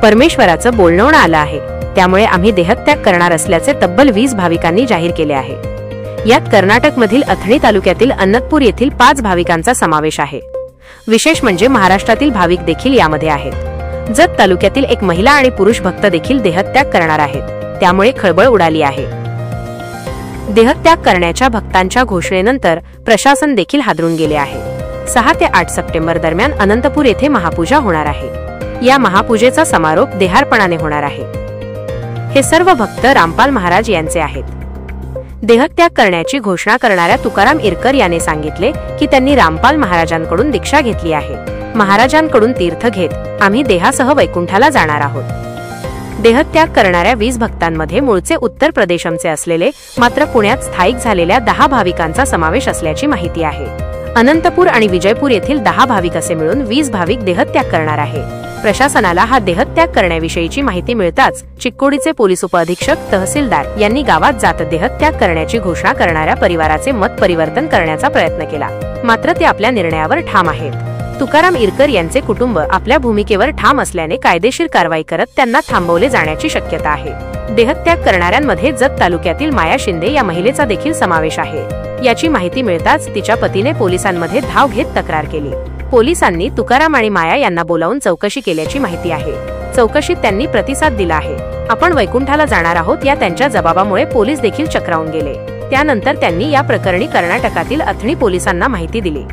परमेश्वराचं बोलणं आलं आहे, त्यामुळे आम्ही देहत्याग करणार असल्याचे तब्बल 20 भाविकांनी जाहीर केले आहे। यात कर्नाटकमधील अथणी तालुक्यातील अन्नतपूर येथील 5 भाविकांचा समावेश आहे। विशेष म्हणजे महाराष्ट्रातील भाविक देखील यामध्ये आहेत। जत तालुक्यातील एक महिला आणि पुरुष भक्त देखील देहत्याग करणार आहेत, त्यामुळे खळबळ उडाली आहे। देहत्याग करण्याच्या भक्तांच्या घोषणेनंतर प्रशासन देखील हादरून गेले आहे। 6 ते 8 सप्टेंबर दरम्यान अनंतपूर येथे महापूजा होणार आहे। या महापूजेचा समारोप देहार्पणाने होणार आहे। हे सर्व भक्त रामपाल महाराज यांचे आहेत। देहत्याग करण्याची घोषणा करणाऱ्या तुकाराम इरकर याने सांगितले की त्यांनी रामपाल महाराजांकडून दीक्षा घेतली आहे। महाराजांकडून तीर्थ घेत आम्ही देहासह वैकुंठाला जाणार आहोत। देहत्याग करणाऱ्या 20 भक्तांमध्ये मूळचे उत्तर प्रदेशचे असलेले मात्र पुण्यात स्थायिक झालेल्या 10 भाविकांचा समावेश असल्याची माहिती आहे। अनंतपूर आणि विजयपूर येथील 10 भाविक असे मिळून 20 भाविक देहत्याग करणार आहे। प्रशासनाला हा देहत्याग करण्याविषयीची माहिती मिळताच चिक्कोडीचे पोलीस उपअधीक्षक तहसीलदार यांनी गावात जात देहत्याग करण्याची घोषणा करणाऱ्या परिवाराचे मत परिवर्तन करण्याचा प्रयत्न केला, मात्र ते आपल्या निर्णयावर ठाम आहेत। तुकाराम इरकर यांचे कुटुंब आपल्या भूमिकेवर ठाम असल्याने कायदेशीर कारवाई करत त्यांना थांबवले जाण्याची शक्यता आहे। देहत्याग करणाऱ्यांमध्ये जत तालुक्यातील माया शिंदे या महिलेचा देखील समावेश आहे। याची माहिती मिळताच तिच्या पतीने पोलिसांमध्ये धाव घेत तक्रार केली। पोलिसांनी तुकाराम आणि माया यांना बोलावून चौकशी केल्याची माहिती आहे। चौकशीत त्यांनी प्रतिसाद दिला आहे। आपण वैकुंठाला जाणार आहोत या त्यांच्या जबाबामुळे पोलीस देखील चक्रावून गेले। त्यानंतर त्यांनी या प्रकरणी कर्नाटकातील अथणी पोलिसांना माहिती दिली।